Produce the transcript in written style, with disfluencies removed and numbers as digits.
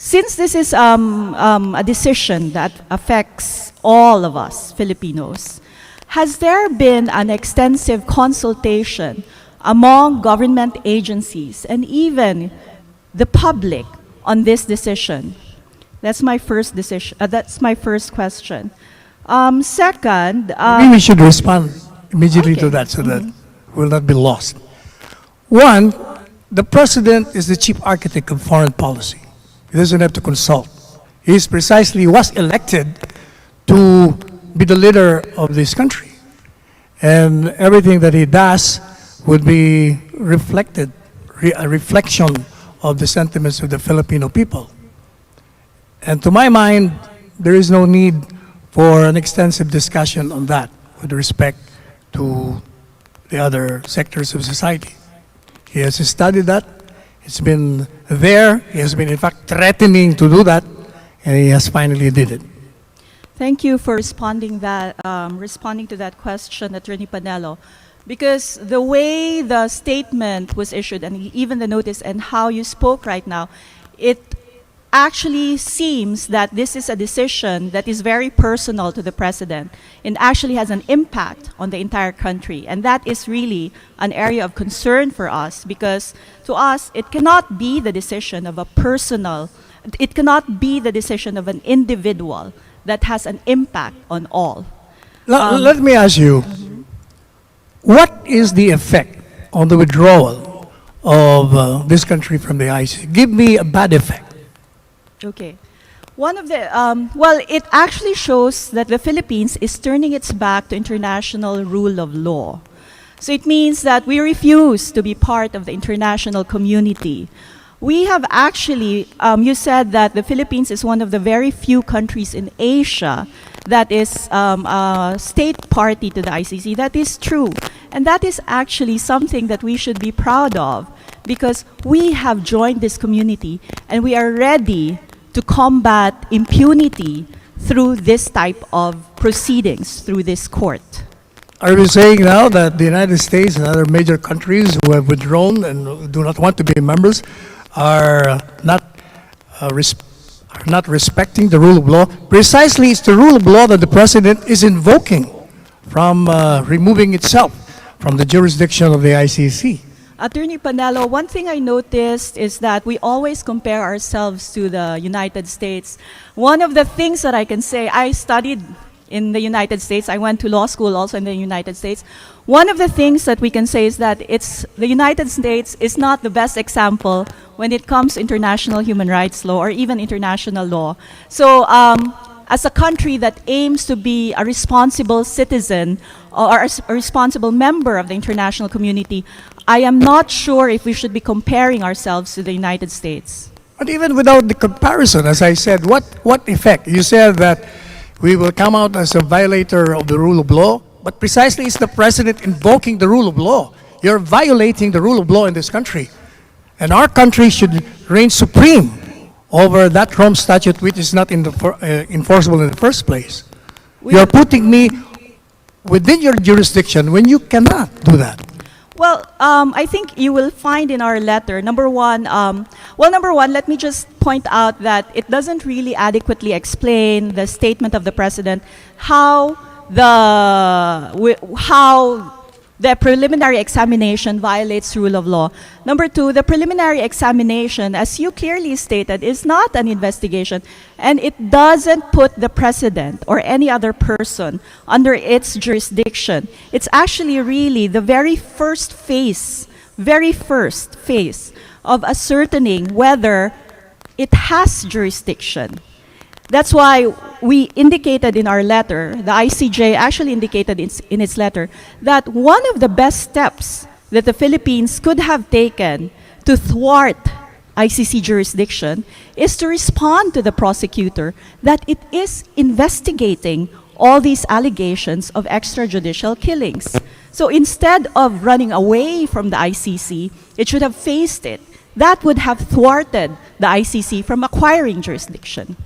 Since this is a decision that affects all of us Filipinos, has there been an extensive consultation among government agencies and even the public on this decision? That's my first decision. That's my first question. Second, Maybe we should respond immediately Okay. to that so that we'll not be lost. One, the president is the chief architect of foreign policy. He doesn't have to consult. He was elected to be the leader of this country. And everything that he does would be reflected, a reflection of the sentiments of the Filipino people. And to my mind, there is no need for an extensive discussion on that with respect to the other sectors of society. He has studied that. It's been there. He has been, in fact, threatening to do that, and he has finally did it. thank you for responding to that question, Attorney Panelo, because the way the statement was issued and even the notice and how you spoke right now, it actually seems that this is a decision that is very personal to the president and actually has an impact on the entire country. And that is really an area of concern for us, because to us, it cannot be the decision of it cannot be the decision of an individual that has an impact on all. Let me ask you, what is the effect on the withdrawal of this country from the ICC? Give me a bad effect. Okay. One of the, well, it actually shows that the Philippines is turning its back to international rule of law. So it means that we refuse to be part of the international community. We have actually, you said that the Philippines is one of the very few countries in Asia that is a state party to the ICC. That is true. And that is actually something that we should be proud of, because we have joined this community and we are ready to combat impunity through this type of proceedings, through this court. Are we saying now that the United States and other major countries who have withdrawn and do not want to be members are not respecting the rule of law? Precisely, it's the rule of law that the president is invoking from removing itself from the jurisdiction of the ICC. Attorney Panelo, one thing I noticed is that we always compare ourselves to the United States. One of the things that I can say, I studied in the United States. I went to law school also in the United States. One of the things that we can say is that the United States is not the best example when it comes to international human rights law or even international law. So as a country that aims to be a responsible citizen or a responsible member of the international community, I am not sure if we should be comparing ourselves to the United States. But even without the comparison, as I said, what effect? You said that we will come out as a violator of the rule of law, but precisely it's the president invoking the rule of law. You're violating the rule of law in this country. And our country should reign supreme over that Rome Statute, which is not enforceable in the first place. You're putting me within your jurisdiction when you cannot do that. Well, I think you will find in our letter, number one, let me just point out that it doesn't really adequately explain the statement of the president, how the preliminary examination violates rule of law. Number two, the preliminary examination, as you clearly stated, is not an investigation, and it doesn't put the president or any other person under its jurisdiction. It's actually really the very first phase of ascertaining whether it has jurisdiction. That's why we indicated in our letter, the ICJ actually indicated in its letter, that one of the best steps that the Philippines could have taken to thwart ICC jurisdiction is to respond to the prosecutor that it is investigating all these allegations of extrajudicial killings. So instead of running away from the ICC, it should have faced it. That would have thwarted the ICC from acquiring jurisdiction.